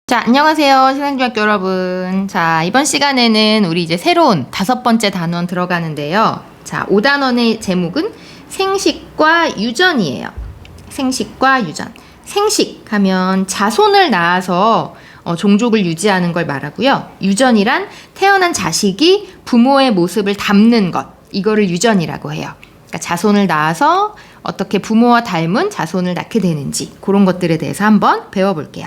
자, 안녕하세요. 신앙중학교 여러분. 자, 이번 시간에는 우리 이제 새로운 5번째 단원 들어가는데요. 자, 5단원의 제목은 생식과 유전이에요. 생식과 유전. 생식 하면 자손을 낳아서 종족을 유지하는 걸 말하고요. 유전이란 태어난 자식이 부모의 모습을 담는 것. 이거를 유전이라고 해요. 그러니까 자손을 낳아서 어떻게 부모와 닮은 자손을 낳게 되는지 그런 것들에 대해서 한번 배워볼게요.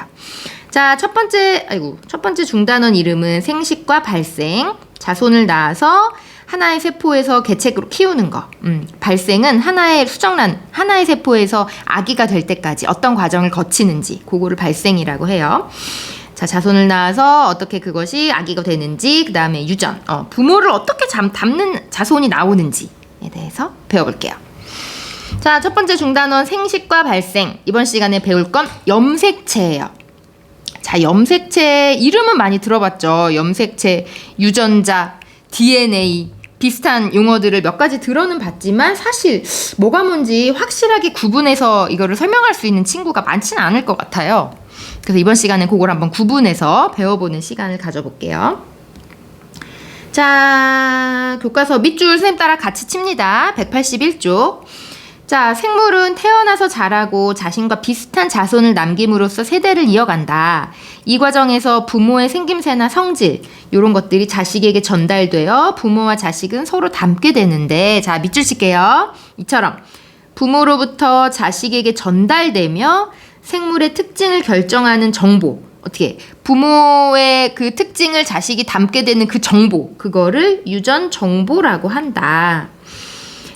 자, 첫 번째 중단원 이름은 생식과 발생. 자손을 낳아서 하나의 세포에서 개체로 키우는 거. 발생은 하나의 세포에서 아기가 될 때까지 어떤 과정을 거치는지 그거를 발생이라고 해요. 자, 자손을 낳아서 어떻게 그것이 아기가 되는지, 그 다음에 유전, 부모를 어떻게 담는 자손이 나오는지에 대해서 배워볼게요. 자, 첫 번째 중단원 생식과 발생. 이번 시간에 배울 건 염색체예요. 자, 염색체 이름은 많이 들어봤죠. 염색체, 유전자, DNA 비슷한 용어들을 몇 가지 들어는 봤지만 사실 뭐가 뭔지 확실하게 구분해서 이거를 설명할 수 있는 친구가 많지는 않을 것 같아요. 그래서 이번 시간에 그걸 한번 구분해서 배워보는 시간을 가져볼게요. 자, 교과서 밑줄 선생님 따라 같이 칩니다. 181쪽. 자, 생물은 태어나서 자라고 자신과 비슷한 자손을 남김으로써 세대를 이어간다. 이 과정에서 부모의 생김새나 성질 이런 것들이 자식에게 전달되어 부모와 자식은 서로 닮게 되는데, 자, 밑줄 칠게요. 이처럼 부모로부터 자식에게 전달되며 생물의 특징을 결정하는 정보, 어떻게 부모의 그 특징을 자식이 담게 되는 그 정보, 그거를 유전 정보라고 한다.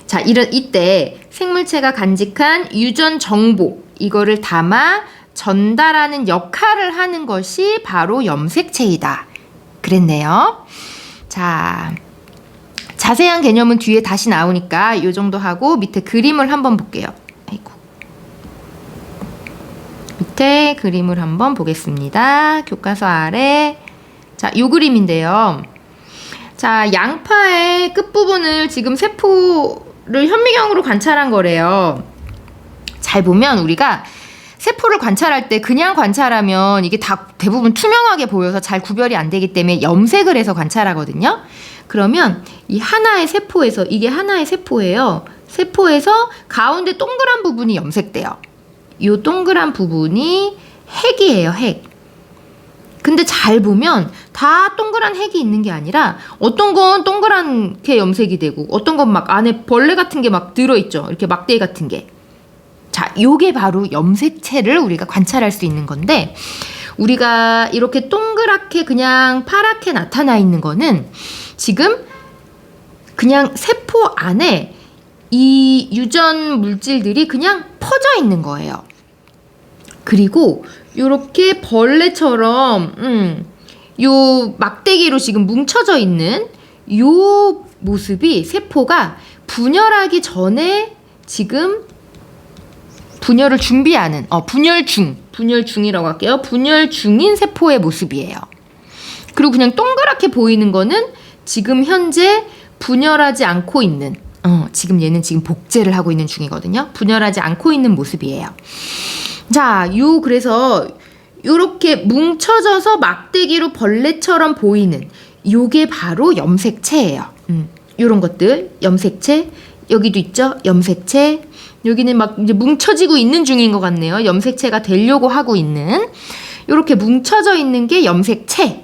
자, 이때 생물체가 간직한 유전 정보, 이거를 담아 전달하는 역할을 하는 것이 바로 염색체이다. 그랬네요. 자, 자세한 개념은 뒤에 다시 나오니까 이 정도 하고 밑에 그림을 한번 볼게요. 밑에 그림을 한번 보겠습니다. 교과서 아래. 자, 요 그림인데요. 자, 양파의 끝부분을 지금 세포를 현미경으로 관찰한 거래요. 잘 보면 우리가 세포를 관찰할 때 그냥 관찰하면 이게 다 대부분 투명하게 보여서 잘 구별이 안 되기 때문에 염색을 해서 관찰하거든요. 그러면 이 하나의 세포에서, 이게 하나의 세포예요. 세포에서 가운데 동그란 부분이 염색돼요. 이 동그란 부분이 핵이에요, 핵. 근데 잘 보면 다 동그란 핵이 있는 게 아니라 어떤 건 동그랗게 염색이 되고 어떤 건 막 안에 벌레 같은 게 막 들어있죠. 이렇게 막대기 같은 게. 자, 요게 바로 염색체를 우리가 관찰할 수 있는 건데, 우리가 이렇게 동그랗게 그냥 파랗게 나타나 있는 거는 지금 그냥 세포 안에 이 유전 물질들이 그냥 퍼져 있는 거예요. 그리고 요렇게 벌레처럼 요 막대기로 지금 뭉쳐져 있는 요 모습이 세포가 분열하기 전에 지금 분열을 준비하는 분열중이라고 할게요. 분열 중인 세포의 모습이에요. 그리고 그냥 동그랗게 보이는 거는 지금 현재 분열하지 않고 있는, 지금 얘는 지금 복제를 하고 있는 중이거든요. 분열하지 않고 있는 모습이에요. 자, 그래서 요렇게 뭉쳐져서 막대기로 벌레처럼 보이는 요게 바로 염색체예요. 요런 것들, 염색체. 여기도 있죠? 염색체. 여기는 막 이제 뭉쳐지고 있는 중인 것 같네요. 염색체가 되려고 하고 있는. 요렇게 뭉쳐져 있는 게 염색체.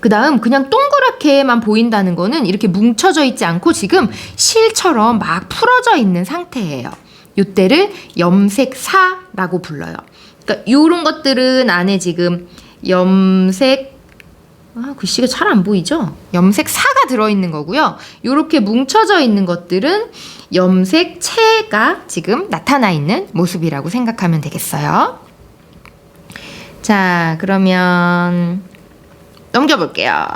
그 다음 그냥 동그랗게만 보인다는 거는 이렇게 뭉쳐져 있지 않고 지금 실처럼 막 풀어져 있는 상태예요. 요때를 염색사라고 불러요. 그러니까 요런 것들은 안에 지금 글씨가 잘 안 보이죠? 염색사가 들어있는 거고요. 요렇게 뭉쳐져 있는 것들은 염색체가 지금 나타나 있는 모습이라고 생각하면 되겠어요. 자, 그러면 넘겨볼게요.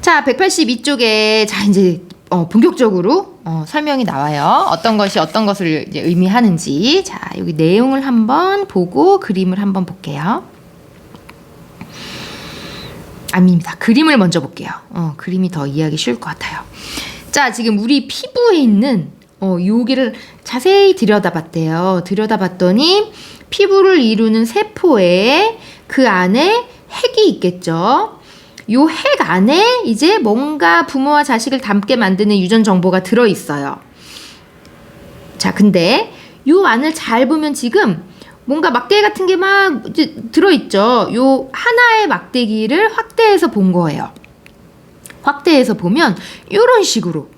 자, 182쪽에 자, 이제 본격적으로 설명이 나와요. 어떤 것이 어떤 것을 이제 의미하는지. 자, 여기 내용을 한번 보고 그림을 한번 볼게요. 아닙니다. 그림을 먼저 볼게요. 그림이 더 이해하기 쉬울 것 같아요. 자, 지금 우리 피부에 있는 여기를 자세히 들여다봤대요. 들여다봤더니 피부를 이루는 세포에 그 안에 핵이 있겠죠. 요 핵 안에 이제 뭔가 부모와 자식을 닮게 만드는 유전 정보가 들어있어요. 자, 근데 요 안을 잘 보면 지금 뭔가 막대기 같은 게 막 들어있죠. 요 하나의 막대기를 확대해서 본 거예요. 확대해서 보면 요런 식으로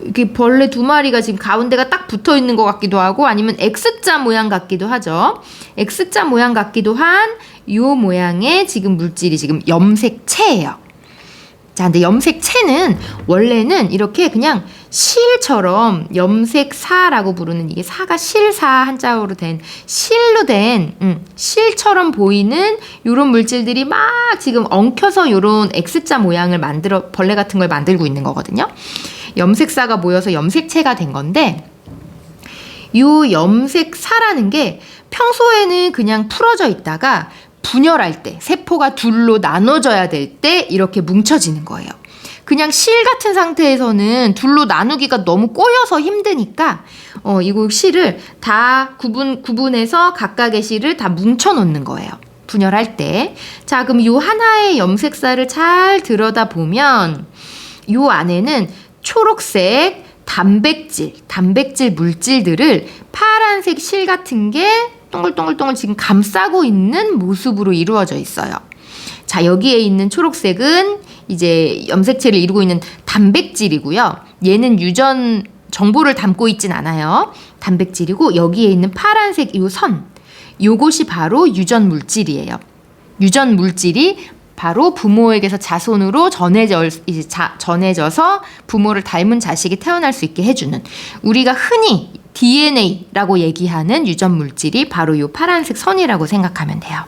이렇게 벌레 2마리가 지금 가운데가 딱 붙어 있는 것 같기도 하고 아니면 X자 모양 같기도 하죠. X자 모양 같기도 한 요 모양의 지금 물질이 지금 염색체예요. 자, 근데 염색체는 원래는 이렇게 그냥 실처럼 염색사라고 부르는 이게 사가 실사 한자어로 된 실로 된 실처럼 보이는 요런 물질들이 막 지금 엉켜서 요런 X자 모양을 만들어 벌레 같은 걸 만들고 있는 거거든요. 염색사가 모여서 염색체가 된 건데 요 염색사라는 게 평소에는 그냥 풀어져 있다가 분열할 때 세포가 둘로 나눠져야 될 때 이렇게 뭉쳐지는 거예요. 그냥 실 같은 상태에서는 둘로 나누기가 너무 꼬여서 힘드니까 이거 실을 다 구분해서 각각의 실을 다 뭉쳐 놓는 거예요. 분열할 때. 자, 그럼 요 하나의 염색사를 잘 들여다보면 요 안에는 초록색 단백질 물질들을 파란색 실 같은 게 동글동글 지금 감싸고 있는 모습으로 이루어져 있어요. 자, 여기에 있는 초록색은 이제 염색체를 이루고 있는 단백질이고요. 얘는 유전 정보를 담고 있진 않아요. 단백질이고 여기에 있는 파란색 이 선, 요것이 바로 유전 물질이에요. 유전 물질이 바로 부모에게서 자손으로 전해져서 부모를 닮은 자식이 태어날 수 있게 해주는 우리가 흔히 DNA라고 얘기하는 유전 물질이 바로 요 파란색 선이라고 생각하면 돼요.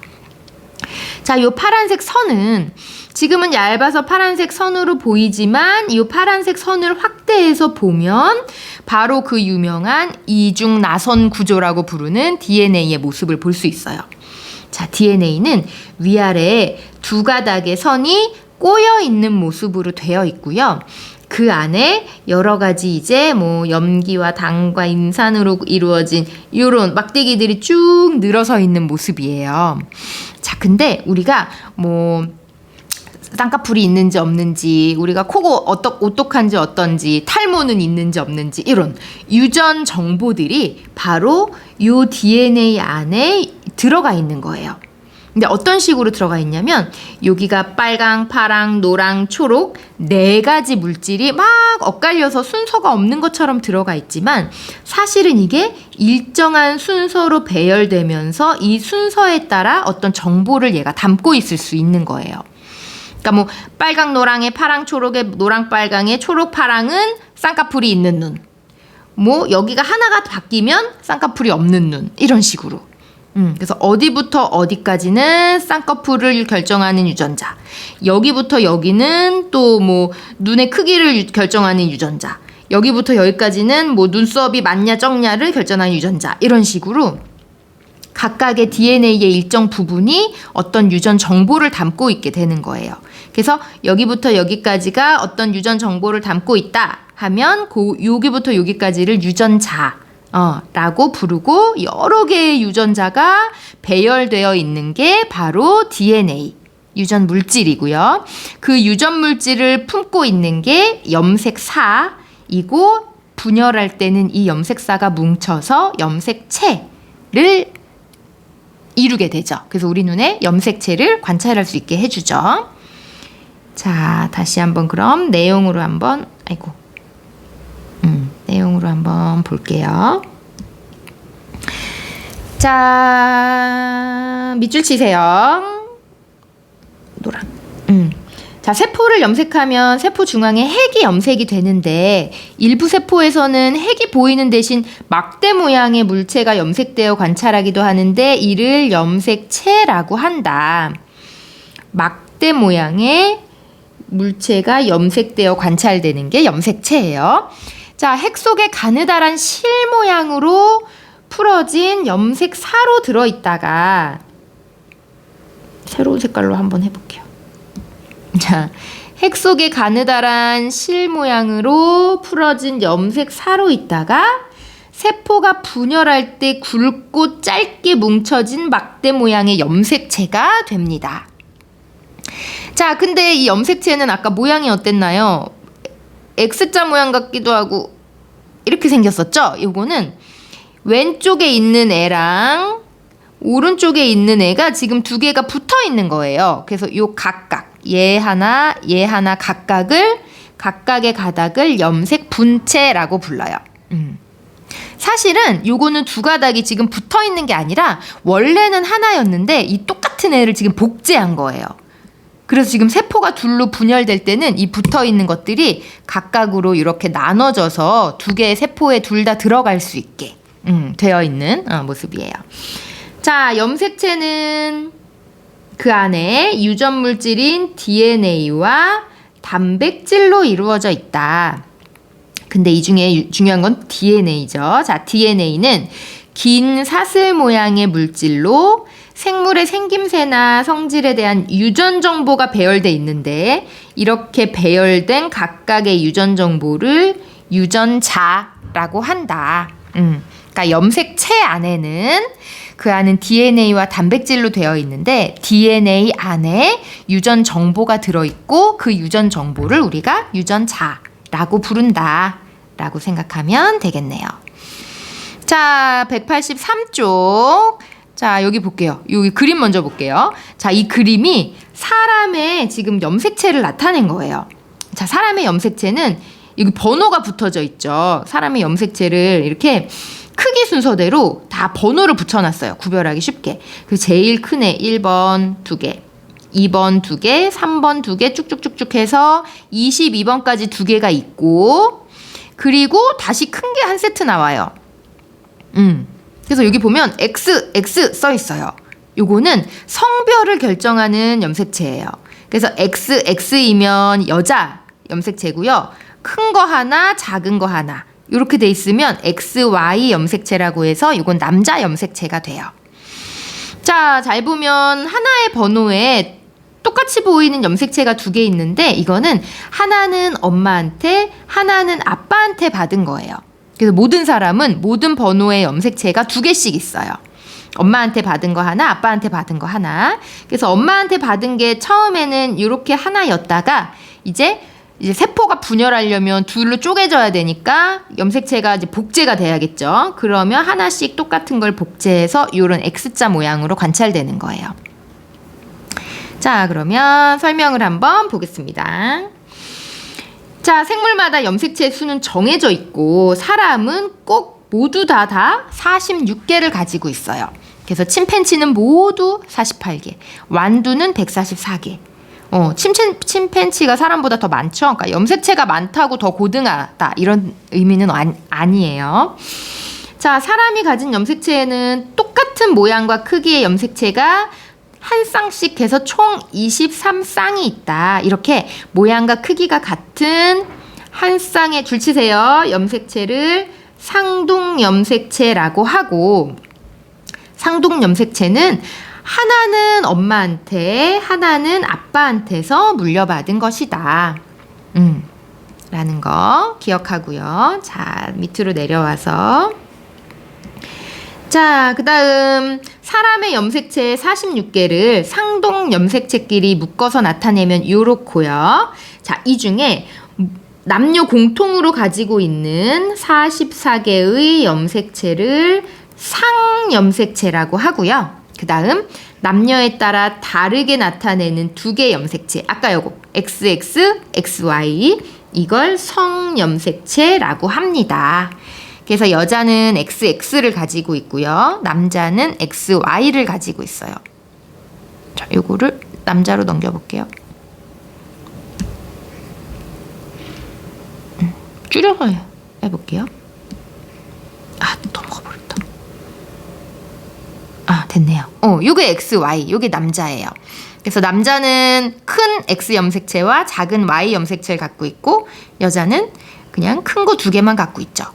자, 요 파란색 선은 지금은 얇아서 파란색 선으로 보이지만 이 파란색 선을 확대해서 보면 바로 그 유명한 이중나선 구조라고 부르는 DNA의 모습을 볼 수 있어요. 자, DNA는 위아래에 2가닥의 선이 꼬여 있는 모습으로 되어 있고요. 그 안에 여러 가지 이제 뭐 염기와 당과 임산으로 이루어진 이런 막대기들이 쭉 늘어서 있는 모습이에요. 자, 근데 우리가 뭐 쌍꺼풀이 있는지 없는지, 우리가 코가 오똑한지 어떤지, 탈모는 있는지 없는지 이런 유전 정보들이 바로 요 DNA 안에 들어가 있는 거예요. 근데 어떤 식으로 들어가 있냐면 여기가 빨강, 파랑, 노랑, 초록 4가지 물질이 막 엇갈려서 순서가 없는 것처럼 들어가 있지만 사실은 이게 일정한 순서로 배열되면서 이 순서에 따라 어떤 정보를 얘가 담고 있을 수 있는 거예요. 그러니까 뭐 빨강, 노랑에 파랑, 초록에 노랑, 빨강에 초록, 파랑은 쌍꺼풀이 있는 눈. 뭐 여기가 하나가 바뀌면 쌍꺼풀이 없는 눈. 이런 식으로. 그래서 어디부터 어디까지는 쌍꺼풀을 결정하는 유전자, 여기부터 여기는 또 뭐 눈의 크기를 결정하는 유전자, 여기부터 여기까지는 뭐 눈썹이 많냐 적냐를 결정하는 유전자, 이런 식으로 각각의 DNA의 일정 부분이 어떤 유전 정보를 담고 있게 되는 거예요. 그래서 여기부터 여기까지가 어떤 유전 정보를 담고 있다 하면 여기부터 여기까지를 유전자 라고 부르고 여러 개의 유전자가 배열되어 있는 게 바로 DNA, 유전 물질이고요. 그 유전 물질을 품고 있는 게 염색사이고 분열할 때는 이 염색사가 뭉쳐서 염색체를 이루게 되죠. 그래서 우리 눈에 염색체를 관찰할 수 있게 해주죠. 자, 다시 한번 그럼 내용으로 한번 내용으로 한번 볼게요. 자, 밑줄 치세요. 노랑. 자, 세포를 염색하면 세포 중앙에 핵이 염색이 되는데 일부 세포에서는 핵이 보이는 대신 막대 모양의 물체가 염색되어 관찰하기도 하는데 이를 염색체라고 한다. 막대 모양의 물체가 염색되어 관찰되는 게 염색체예요. 자, 핵 속에 가느다란 실 모양으로 풀어진 염색사로 들어있다가 새로운 색깔로 한번 해볼게요. 자, 핵 속에 가느다란 실 모양으로 풀어진 염색사로 있다가 세포가 분열할 때 굵고 짧게 뭉쳐진 막대 모양의 염색체가 됩니다. 자, 근데 이 염색체는 아까 모양이 어땠나요? X자 모양 같기도 하고 이렇게 생겼었죠? 요거는 왼쪽에 있는 애랑 오른쪽에 있는 애가 지금 두 개가 붙어 있는 거예요. 그래서 요 각각, 얘 하나 각각의 가닥을 염색 분체라고 불러요. 사실은 요거는 두 가닥이 지금 붙어 있는 게 아니라 원래는 하나였는데 이 똑같은 애를 지금 복제한 거예요. 그래서 지금 세포가 둘로 분열될 때는 이 붙어 있는 것들이 각각으로 이렇게 나눠져서 두 개의 세포에 둘 다 들어갈 수 있게 되어 있는 모습이에요. 자, 염색체는 그 안에 유전 물질인 DNA와 단백질로 이루어져 있다. 근데 이 중에 중요한 건 DNA죠. 자, DNA는 긴 사슬 모양의 물질로 생물의 생김새나 성질에 대한 유전 정보가 배열돼 있는데 이렇게 배열된 각각의 유전 정보를 유전자라고 한다. 그러니까 염색체 안에는 그 안은 DNA와 단백질로 되어 있는데 DNA 안에 유전 정보가 들어있고 그 유전 정보를 우리가 유전자라고 부른다 라고 생각하면 되겠네요. 자, 183쪽. 자, 여기 볼게요. 여기 그림 먼저 볼게요. 자, 이 그림이 사람의 지금 염색체를 나타낸 거예요. 자, 사람의 염색체는 여기 번호가 붙어져 있죠. 사람의 염색체를 이렇게 크기 순서대로 다 번호를 붙여놨어요. 구별하기 쉽게. 그 제일 큰 애 1번 2개, 2번 2개, 3번 2개 쭉쭉쭉쭉 해서 22번까지 2개가 있고 그리고 다시 큰 게 한 세트 나와요. 그래서 여기 보면 XX 써 있어요. 요거는 성별을 결정하는 염색체예요. 그래서 XX이면 여자 염색체고요. 큰 거 하나, 작은 거 하나. 이렇게 돼 있으면 XY 염색체라고 해서 이건 남자 염색체가 돼요. 자, 잘 보면 하나의 번호에 똑같이 보이는 염색체가 두 개 있는데 이거는 하나는 엄마한테, 하나는 아빠한테 받은 거예요. 그래서 모든 사람은 모든 번호의 염색체가 두 개씩 있어요. 엄마한테 받은 거 하나, 아빠한테 받은 거 하나. 그래서 엄마한테 받은 게 처음에는 이렇게 하나였다가 이제 세포가 분열하려면 둘로 쪼개져야 되니까 염색체가 이제 복제가 돼야겠죠. 그러면 하나씩 똑같은 걸 복제해서 이런 X자 모양으로 관찰되는 거예요. 자, 그러면 설명을 한번 보겠습니다. 자, 생물마다 염색체 수는 정해져 있고 사람은 꼭 모두 다 46개를 가지고 있어요. 그래서 침팬지는 모두 48개, 완두는 144개. 침팬지가 사람보다 더 많죠. 그러니까 염색체가 많다고 더 고등하다 이런 의미는 아니에요. 자, 사람이 가진 염색체에는 똑같은 모양과 크기의 염색체가 한 쌍씩 해서 총 23쌍이 있다. 이렇게 모양과 크기가 같은 한 쌍에 줄치세요. 염색체를 상둥염색체라고 하고 상둥염색체는 하나는 엄마한테, 하나는 아빠한테서 물려받은 것이다. 라는 거 기억하고요. 자, 밑으로 내려와서 자, 그 다음 사람의 염색체 46개를 상동 염색체끼리 묶어서 나타내면 요렇고요. 자, 이 중에 남녀 공통으로 가지고 있는 44개의 염색체를 상염색체라고 하고요. 그 다음 남녀에 따라 다르게 나타내는 두 개의 염색체, 아까 요거 XX, XY, 이걸 성염색체라고 합니다. 그래서 여자는 XX를 가지고 있고요. 남자는 XY를 가지고 있어요. 자, 요거를 남자로 넘겨볼게요. 줄여서 해볼게요. 아, 넘어가버렸다. 아, 됐네요. 요게 XY, 요게 남자예요. 그래서 남자는 큰 X 염색체와 작은 Y 염색체를 갖고 있고 여자는 그냥 큰 거 두 개만 갖고 있죠.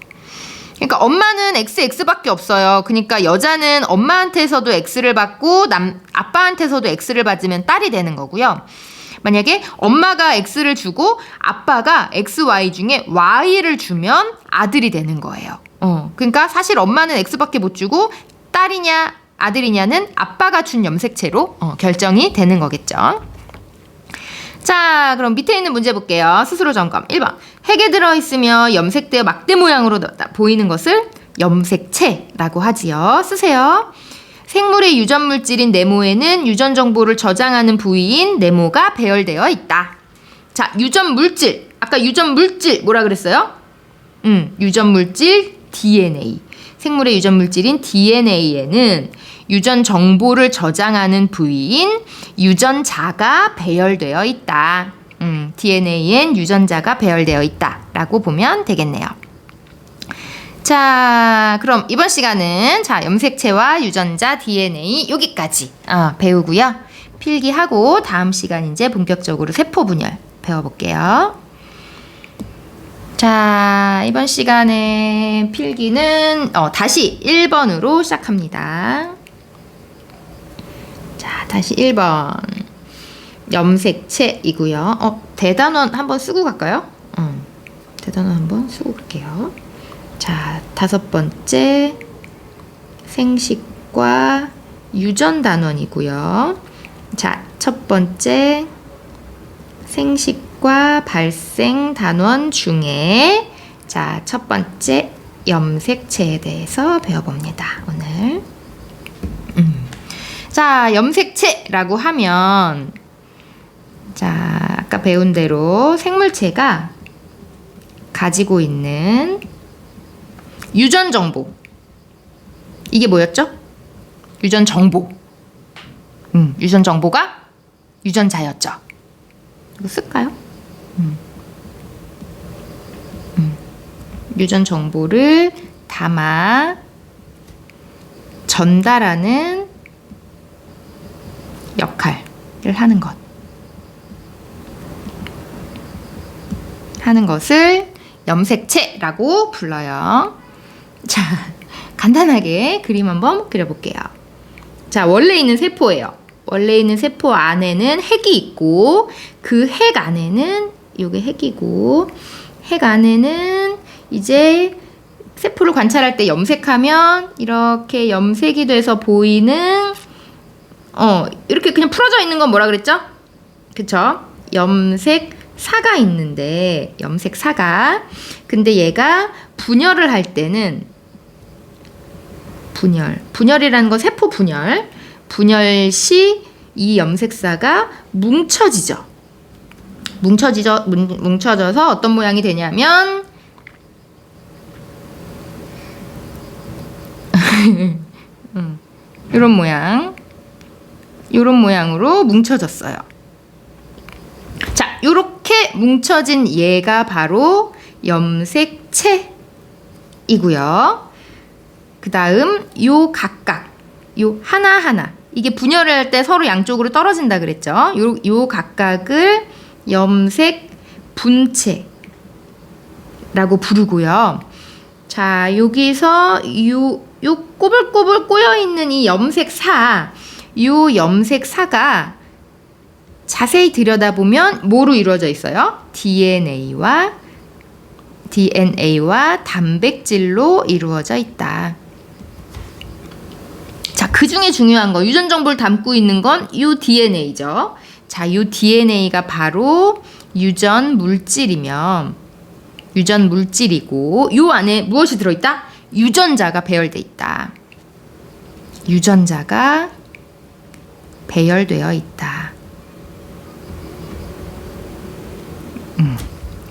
그러니까 엄마는 XX밖에 없어요. 그러니까 여자는 엄마한테서도 X를 받고 아빠한테서도 X를 받으면 딸이 되는 거고요. 만약에 엄마가 X를 주고 아빠가 XY 중에 Y를 주면 아들이 되는 거예요. 그러니까 사실 엄마는 X밖에 못 주고 딸이냐 아들이냐는 아빠가 준 염색체로 결정이 되는 거겠죠. 자, 그럼 밑에 있는 문제 볼게요. 스스로 점검. 1번. 핵에 들어있으며 염색되어 막대 모양으로 보이는 것을 염색체라고 하지요. 쓰세요. 생물의 유전 물질인 네모에는 유전 정보를 저장하는 부위인 네모가 배열되어 있다. 자, 유전 물질. 아까 유전 물질 뭐라 그랬어요? 유전 물질 DNA. 생물의 유전 물질인 DNA에는 유전 정보를 저장하는 부위인 유전자가 배열되어 있다. DNA엔 유전자가 배열되어 있다라고 보면 되겠네요. 자, 그럼 이번 시간은 염색체와 유전자 DNA 여기까지 배우고요. 필기하고 다음 시간 이제 본격적으로 세포 분열 배워볼게요. 자, 이번 시간에 필기는 다시 1번으로 시작합니다. 자, 다시 1번. 염색체이고요. 대단원 한번 쓰고 갈까요? 대단원 한번 쓰고 갈게요. 자, 5번째 생식과 유전 단원이고요. 자, 첫 번째 생식과 발생 단원 중에 첫 번째 염색체에 대해서 배워봅니다. 오늘. 자, 염색체라고 하면 아까 배운 대로 생물체가 가지고 있는 유전 정보. 이게 뭐였죠? 유전 정보. 유전 정보가 유전자였죠. 이거 쓸까요? 유전 정보를 담아 전달하는 역할을 하는 것. 하는 것을 염색체라고 불러요. 자, 간단하게 그림 한번 그려볼게요. 자, 원래 있는 세포예요. 원래 있는 세포 안에는 핵이 있고 그 핵 안에는 요게 핵이고 핵 안에는 이제 세포를 관찰할 때 염색하면 이렇게 염색이 돼서 보이는 이렇게 그냥 풀어져 있는 건 뭐라 그랬죠? 그쵸? 염색사가 있는데 염색사가 근데 얘가 분열을 할 때는 분열이라는 건 세포 분열 시 이 염색사가 뭉쳐져서 어떤 모양이 되냐면 이런 모양으로 뭉쳐졌어요. 자, 이렇게 뭉쳐진 얘가 바로 염색체이고요. 그 다음 요 하나하나 이게 분열을 할 때 서로 양쪽으로 떨어진다 그랬죠. 요 각각을 염색 분체라고 부르고요. 자, 여기서 요 꼬불꼬불 꼬여있는 이 염색사가 자세히 들여다보면 뭐로 이루어져 있어요? DNA와 단백질로 이루어져 있다. 자, 그 중에 중요한 거, 유전 정보를 담고 있는 건 이 DNA죠. 자, 이 DNA가 바로 유전 물질이고, 요 안에 무엇이 들어있다? 유전자가 배열돼 있다. 유전자가 배열되어 있다.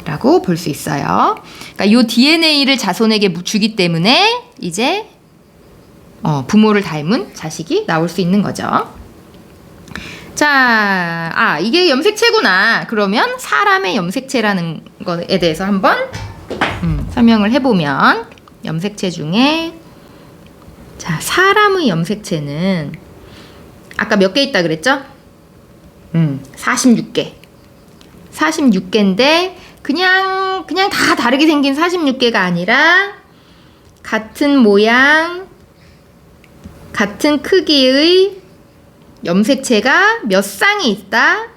라고 볼 수 있어요. 그러니까 이 DNA를 자손에게 주기 때문에 이제 부모를 닮은 자식이 나올 수 있는 거죠. 자, 이게 염색체구나. 그러면 사람의 염색체라는 것에 대해서 한번 설명을 해보면 염색체 중에 사람의 염색체는 아까 몇 개 있다 그랬죠? 46개. 46개인데 그냥 다 다르게 생긴 46개가 아니라 같은 모양, 같은 크기의 염색체가 몇 쌍이 있다?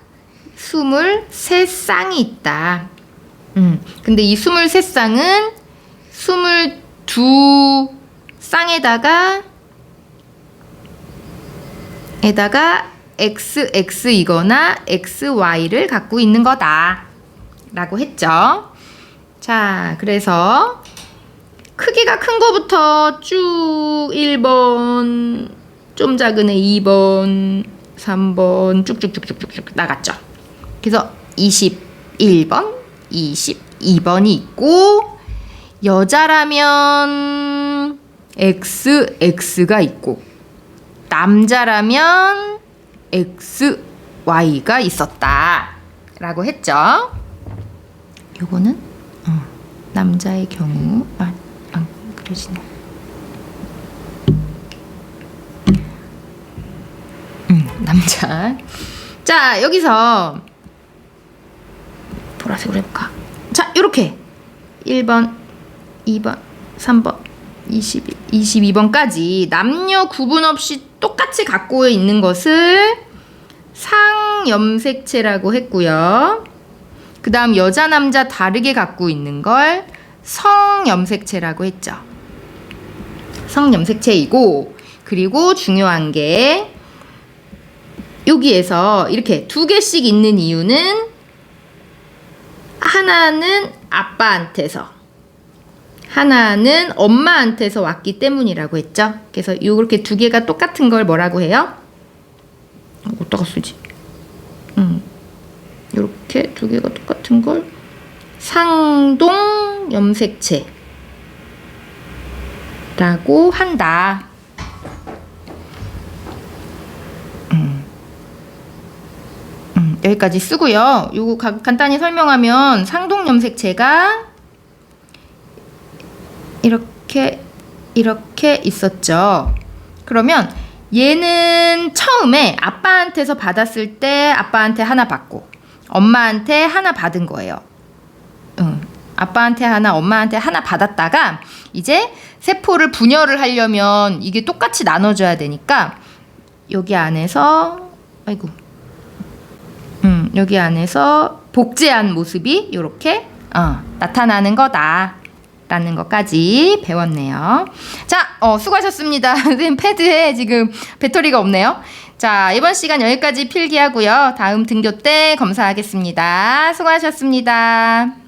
23쌍이 있다. 근데 이 23쌍은 두 쌍에다가 XX이거나 XY를 갖고 있는 거다 라고 했죠. 자, 그래서 크기가 큰 거부터 쭉 1번, 좀 작은 애 2번, 3번 쭉쭉쭉쭉쭉 나갔죠. 그래서 21번, 22번이 있고, 여자라면 XX가 있고, 남자라면 XY가 있었다 라고 했죠. 요거는 남자의 경우 안 그려지네. 남자. 자, 여기서 보라색으로 해볼까? 자, 요렇게 1번, 2번, 3번, 21, 22번까지 남녀 구분 없이 똑같이 갖고 있는 것을 상염색체라고 했고요. 그 다음 여자, 남자 다르게 갖고 있는 걸 성염색체라고 했죠. 성염색체이고, 그리고 중요한 게 여기에서 이렇게 두 개씩 있는 이유는 하나는 아빠한테서, 하나는 엄마한테서 왔기 때문이라고 했죠. 그래서 이렇게 두 개가 똑같은 걸 뭐라고 해요? 어디다가 쓰지? 이렇게 두 개가 똑같은 걸 상동 염색체라고 한다. 여기까지 쓰고요. 요거 간단히 설명하면 상동 염색체가 이렇게 있었죠. 그러면 얘는 처음에 아빠한테서 받았을 때 아빠한테 하나 받고 엄마한테 하나 받은 거예요. 아빠한테 하나, 엄마한테 하나 받았다가 이제 세포를 분열을 하려면 이게 똑같이 나눠줘야 되니까 여기 안에서 여기 안에서 복제한 모습이 이렇게 나타나는 거다 라는 것까지 배웠네요. 자, 수고하셨습니다. 선생님 패드에 지금 배터리가 없네요. 자, 이번 시간 여기까지 필기하고요. 다음 등교 때 검사하겠습니다. 수고하셨습니다.